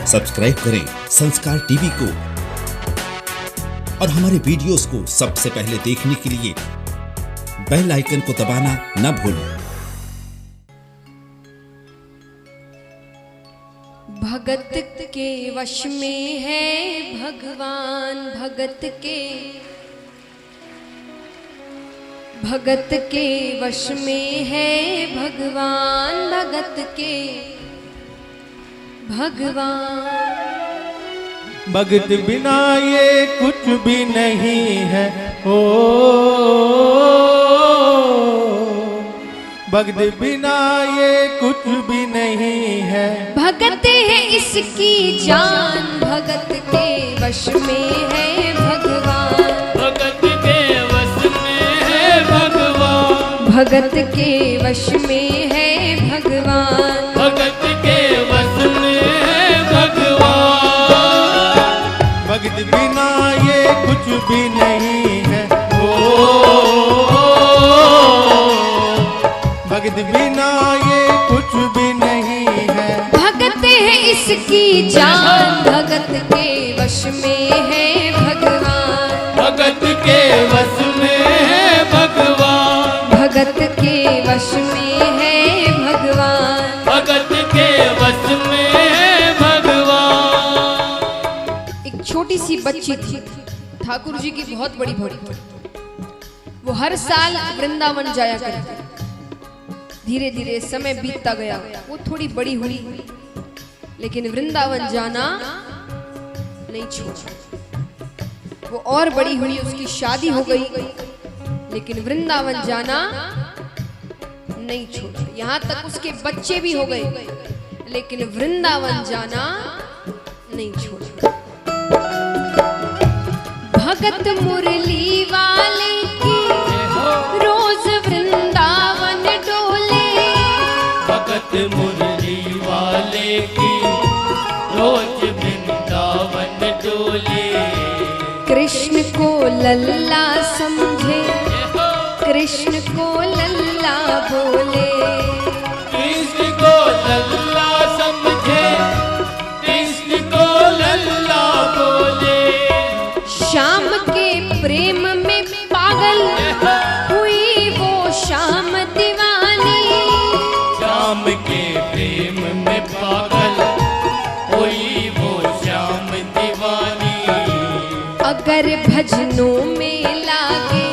Subscribe करें संस्कार TV को और हमारे वीडियोस को सबसे पहले देखने के लिए बेल आइकन को दबाना न भूलें। भगत के वश में है भगवान, भगत के वश में है भगवान, भगत के भगवान। भगत बिना ये कुछ भी नहीं है, ओ भगत बिना ये कुछ भी नहीं है। भगत है इसकी जान, भगत के वश में है भगवान, भगत के वश में है भगवान, भगत के वश में है भगवान, भगत के वश में है भगवान। भगत बिना ये कुछ भी नहीं है, ओ भगत बिना ये कुछ भी नहीं है। भगत है इसकी जान, भगत के वश में है भगवान, भगत के वश में है भगवान, भगत के वश में है भगवान, भगत के वश में है भगवान। एक छोटी सी बच्ची थी, ठाकुर जी की बहुत बड़ी भक्ति। वो हर साल वृंदावन जाया करती। धीरे धीरे समय बीतता गया, वो थोड़ी बड़ी हुई, लेकिन वृंदावन जाना नहीं छोड़ा। वो और बड़ी हुई, उसकी शादी हो गई, लेकिन वृंदावन जाना नहीं छोड़ा। यहाँ तक उसके बच्चे भी हो गए, लेकिन वृंदावन जाना नहीं छोड़ा। भगत मुरली वाले की रोज वृंदावन डोले, भगत मुरली वाले की रोज वृंदावन डोले। कृष्ण को लल्ला समझे, कृष्ण को लल्ला बोले, कृष्ण को लल्ला समझे, कृष्ण को लल्ला बोले। श्याम के प्रेम में पागल हुई वो श्याम दीवानी, श्याम के प्रेम में पागल हुई वो श्याम दीवानी। अगर भजनों में लागे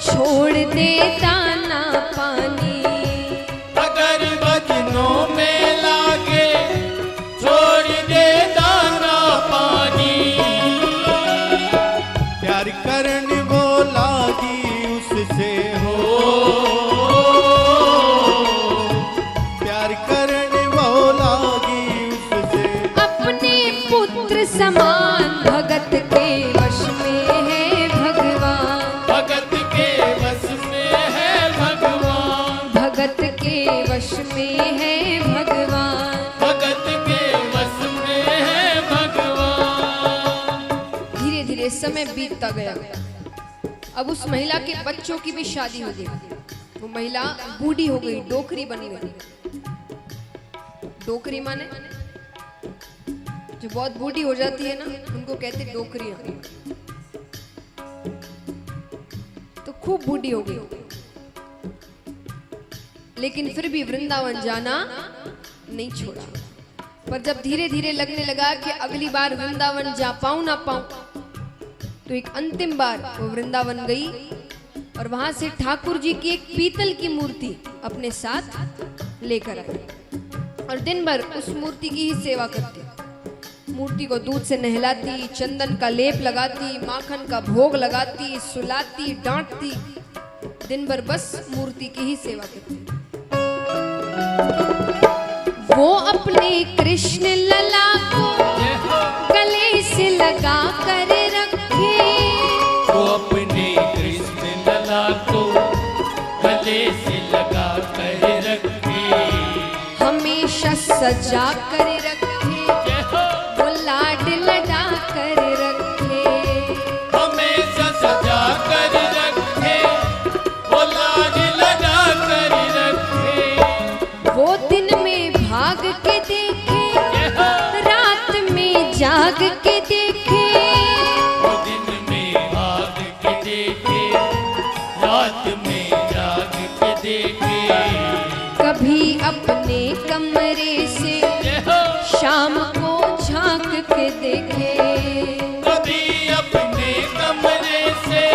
छोड़ दे दाना पानी, अगर भजनों में लागे छोड़ दे दाना पानी। प्यार करने वो लागी उससे हो, प्यार करने वो लागी उससे। अपने पुत्र समान भगत के वश में है भगवान, भगत के वश में है भगवान, भगत के वश में है भगवान, भगत के वश में है भगवान। धीरे धीरे समय बीतता गया। अब उस महिला के बच्चों की भी शादी हो गई। वो महिला बूढ़ी हो गई, डोकरी बन गई। डोकरी माने जो बहुत बूढ़ी हो जाती है ना, उनको कहते डोकरियां। तो खूब बूढ़ी हो गई, लेकिन फिर भी वृंदावन जाना नहीं छोड़ा। पर जब धीरे धीरे लगने लगा कि अगली बार वृंदावन जा पाऊं ना पाऊं, तो एक अंतिम बार वो वृंदावन गई और वहां से ठाकुर जी की एक पीतल की मूर्ति अपने साथ लेकर आई और दिन भर उस मूर्ति की ही सेवा करती। मूर्ति को दूध से नहलाती, चंदन का लेप लगाती, माखन का भोग लगाती, सुलाती, डांटती, दिन भर बस मूर्ति की ही सेवा करती। वो अपने कृष्ण लला को गले से लगा कर रखे, वो अपने कृष्ण लला को गले से लगा कर रखे, हमेशा सजा कर रखे, वो लाड लगा कर रखे, हमेशा सजा कर रखे, वो लाड लगा कर रखे। वो दिन में भाग के देखे, रात जाग के देखे, वो दिन में भाग के देखे, रात में जाग के देखे, कभी अपने कमरे से शाम को झांक के देखे, कभी अपने कमरे से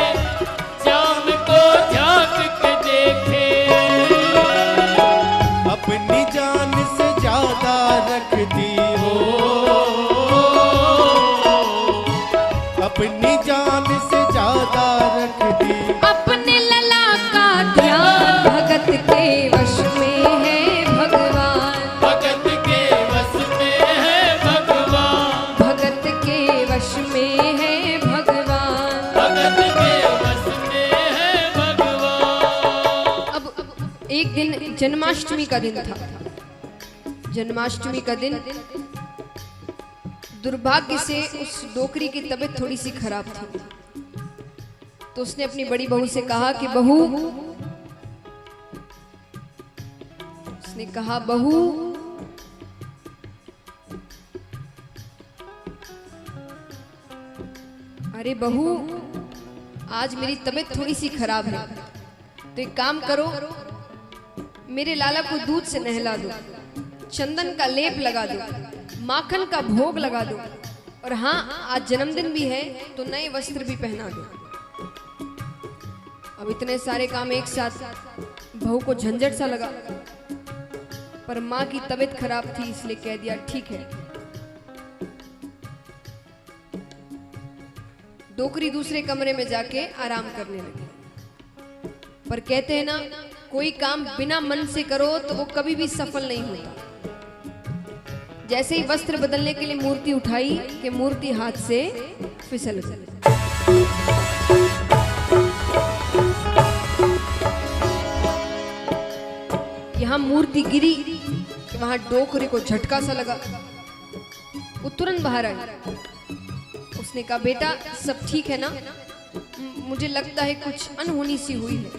शाम को झांक के देखे, अपनी जान से ज्यादा रखती हो, अपनी जान से ज्यादा रखती, अपने लला का ध्यान भगत के वश में है भगवान, भगत के वश में है भगवान, भगत के वश में है भगवान। भगत के वश में है भगवान। अब एक दिन जन्माष्टमी का दिन था। जन्माष्टमी का दिन दुर्भाग्य से उस डोकरी की तबीयत थोड़ी सी खराब थी, तो उसने अपनी बड़ी बहू से कहा कि बहू, उसने कहा बहू, अरे बहू, आज मेरी तबीयत थोड़ी सी खराब है, तो एक काम करो, मेरे लाला को दूध से नहला दो, चंदन का लेप लगा दो, माखन का भोग लगा दो, और हाँ, आज जन्मदिन भी है तो नए वस्त्र भी पहना दो। अब इतने सारे काम एक साथ बहू को झंझट सा लगा, पर माँ की तबीयत खराब थी इसलिए कह दिया ठीक है। डोकरी दूसरे कमरे में जाके आराम करने लगी, पर कहते हैं ना, कोई काम बिना मन से करो तो वो कभी भी सफल नहीं होता। जैसे ही वस्त्र बदलने के लिए मूर्ति उठाई कि मूर्ति हाथ से फिसल गई। यहां मूर्ति गिरी कि वहां डोकरे को झटका सा लगा, वो तुरंत बाहर आई। उसने कहा बेटा सब ठीक है ना, मुझे लगता है कुछ अनहोनी सी हुई है।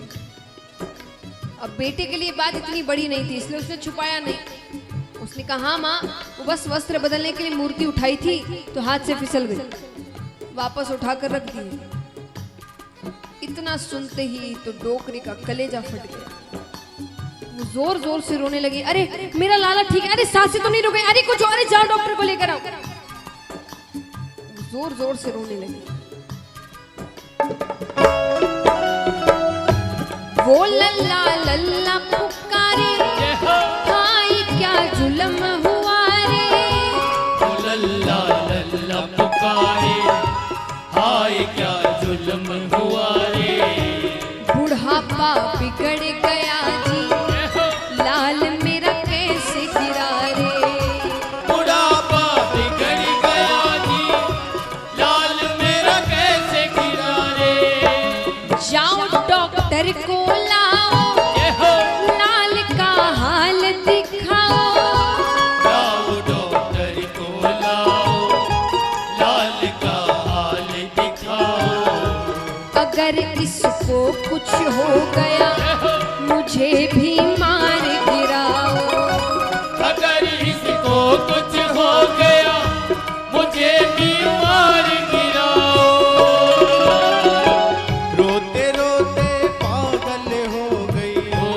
अब बेटे के लिए बात इतनी बड़ी नहीं थी इसलिए उसने छुपाया नहीं। उसने कहा हाँ माँ, वो बस वस्त्र बदलने के लिए मूर्ति उठाई थी तो हाथ से फिसल गई, वापस उठाकर रख दी। इतना सुनते ही तो डोकरी का कलेजा फट गया, वो जोर जोर से रोने लगी। अरे मेरा लाला ठीक है, अरे सांसें तो नहीं रुक गई, अरे कुछ और, जाओ डॉक्टर को लेकर आओ। जोर जोर से रोने लगी। वो लल्ला लल्ला पुकारे, हाय क्या जुल्म हुआ रे। वो लल्ला लल्ला पुकारे, हाय क्या जुल्म हुआ रे। बुढ़ापा बिगड़ गया जी, लाल मेरा कैसे गिरा रे। बुढ़ापा बिगड़ गया जी, लाल मेरा कैसे गिरा रे। जाओ डॉक्टर को लाओ, लाल का हाल दिखाओ। जाओ डॉक्टर को लाओ, लाल का हाल दिखाओ। अगर इसको कुछ हो गया मुझे भी मार गिराओ। अगर इसको कुछ हो गया मुझे भी मार गिराओ। रोते रोते पागल हो गई हो,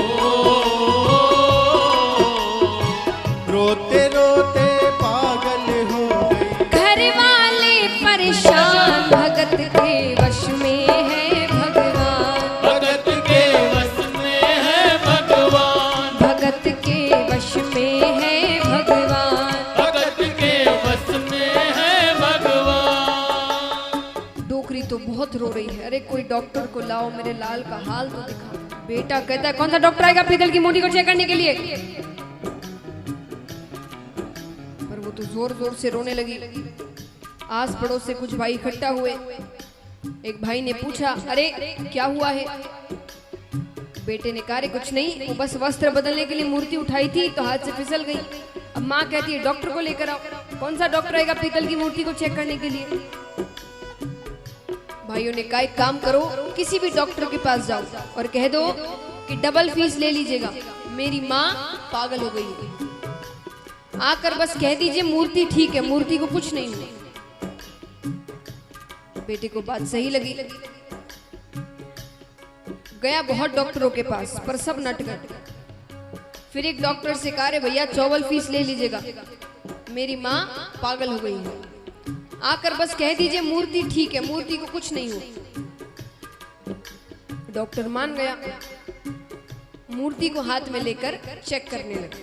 रोते रोते पागल हो गई। घर वाले परेशान, भगत के वश में है भगवान। भगत के वश में है भगवान। भगत के वश में है भगवान। भगत के वश में है भगवान। डोकरी तो बहुत रो रही है, अरे कोई डॉक्टर को लाओ, मेरे लाल का हाल तो दिखा। बेटा कहता है कौन सा डॉक्टर आएगा पीतल की मूर्ति को चेक करने के लिए। पर वो तो जोर जोर से रोने लगी। आस पड़ोस से कुछ भाई इकट्ठा हुए। एक भाई ने पूछा अरे क्या हुआ है। बेटे ने कहा कुछ नहीं, वो बस वस्त्र बदलने के लिए मूर्ति उठाई थी तो हाथ से फिसल गई। अब माँ कहती है डॉक्टर को लेकर आओ। कौन सा डॉक्टर आएगा पीतल की मूर्ति को चेक करने के लिए। भाइयों ने कहा एक काम करो, किसी भी डॉक्टर के पास जाओ और कह दो कि डबल फीस ले लीजिएगा, मेरी माँ पागल हो गई है। आकर बस कह दीजिए मूर्ति ठीक है, मूर्ति को कुछ नहीं हुआ। बेटे को बात सही लगी, गया बहुत डॉक्टरों के पास, पर सब नट गए। फिर एक डॉक्टर से कहा, भैया 54 फीस ले लीजिएगा, मेरी माँ पागल हो गई है, आकर बस कह दीजिए मूर्ति ठीक है, मूर्ति को कुछ नहीं हो। डॉक्टर मान गया, मूर्ति को हाथ में लेकर चेक करने लगे।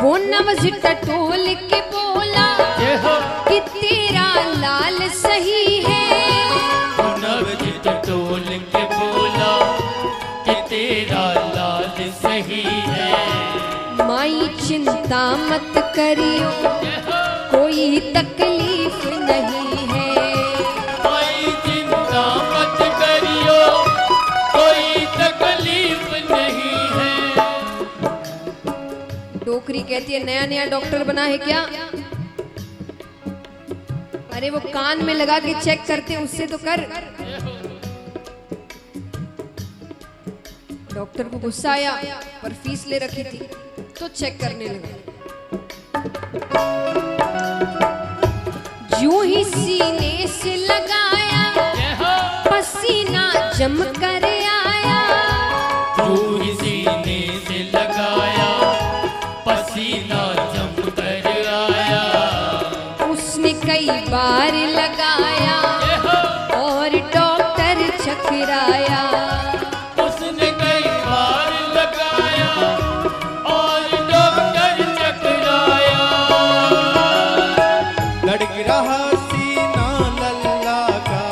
वो नवज टटोल के बोला कि तेरा लाल सही है, वो नवज टटोल के बोला कि तेरा लाल सही है। माई चिंता मत करियो कोई तकलीफ नहीं है, माई चिंता मत करियो कोई तकलीफ नहीं है। डोकरी कहती है, नया नया डॉक्टर बना है क्या? अरे वो कान में लगा के चेक करते हैं, उससे तो कर। डॉक्टर को गुस्सा आया, पर फीस ले रखी थी तो चेक करने लगा। यूं ही सीने से लगाया, पसीना जम कर आया, यूं ही सीने से लगाया, पसीना जम कर आया। उसने कई बार लगाया और डॉक्टर चकराया, उसने कई बार लगाया और डॉक्टर चकराया। धड़क रहा सीना लल्ला का,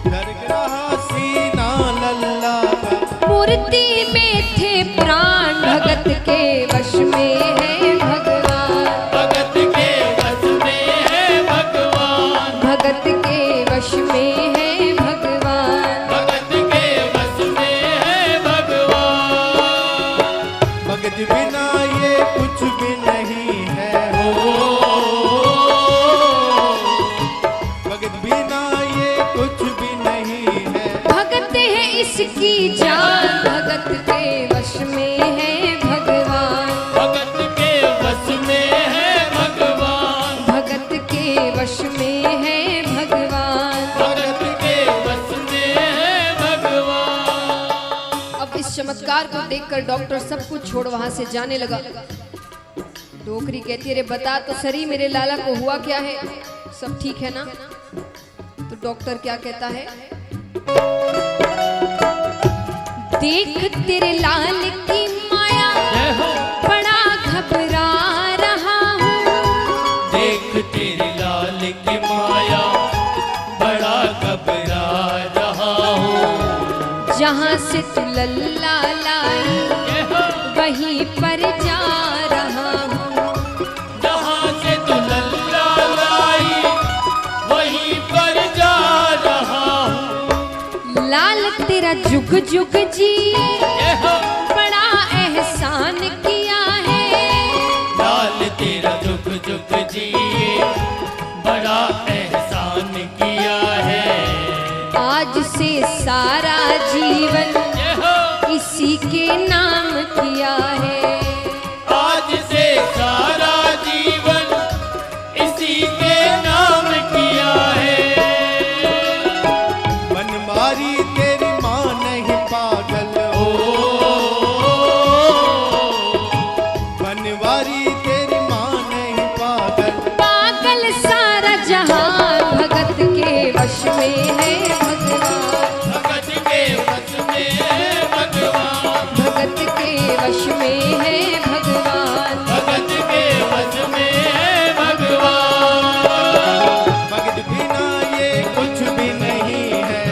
धड़क रहा सीना लल्ला का। मूर्ति में थे प्राण, भगत के वश में है भगवान, भगत के वश में है भगवान, भगत के वश में है भगवान। भगत के वश में है भगवान। भगत बिना ये कुछ भी नहीं है, भगत बिना ये कुछ भी नहीं है। भगत है इसकी जान, भगत के वश में है भगवान, भगत के वश में है भगवान, भगत के वश में है भगवान। भगत के वश में है भगवान। अब इस चमत्कार को देखकर डॉक्टर सब कुछ छोड़ वहां से जाने लगा। डोकरी कहती है, अरे बता तो सही मेरे लाला को हुआ क्या है, सब ठीक है ना? तो डॉक्टर क्या कहता है, देख तेरे लाल की माया, बड़ा घबरा रहा हूँ, देख तेरे लाल की माया, बड़ा घबरा रहा हूँ। जहाँ से तू लल्ला लाई वहीं पर जा रहा हूँ, जहाँ से तू लल्ला लाई वहीं पर जा रहा हूँ। लाल तेरा जुग जुग जिए, बड़ा एहसान किया है, लाल तेरा जुग जुग जिए, बड़ा एहसान किया है। आज से सारा जीवन इसी के नाम किया है, आज से सारा जीवन इसी के नाम किया है। बनवारी तेरी माँ नहीं पागल, बनवारी तेरी माँ नहीं पागल। पागल सारा जहान, भगत के वश में है भगवान, भगत के वश में है भगवान, भगत के वश में है भगवान। भगत के वश में है भगवान। भगत बिना ये कुछ भी नहीं है,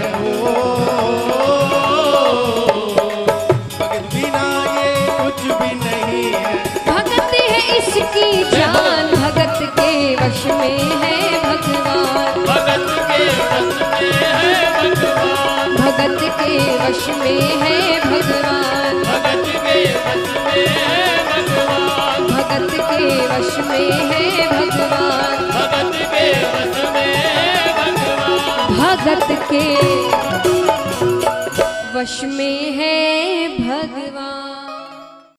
भगत बिना ये कुछ भी नहीं है। भगत है इसकी जान, भगत के वश में है भगवान, भगत के वश में है भगवान, भगत के वश में है भगवान, भगत के वश में है भगवान, भगत के वश में है भगवान, भगत के वश में है भगवान, भगत के वश में है भगवान।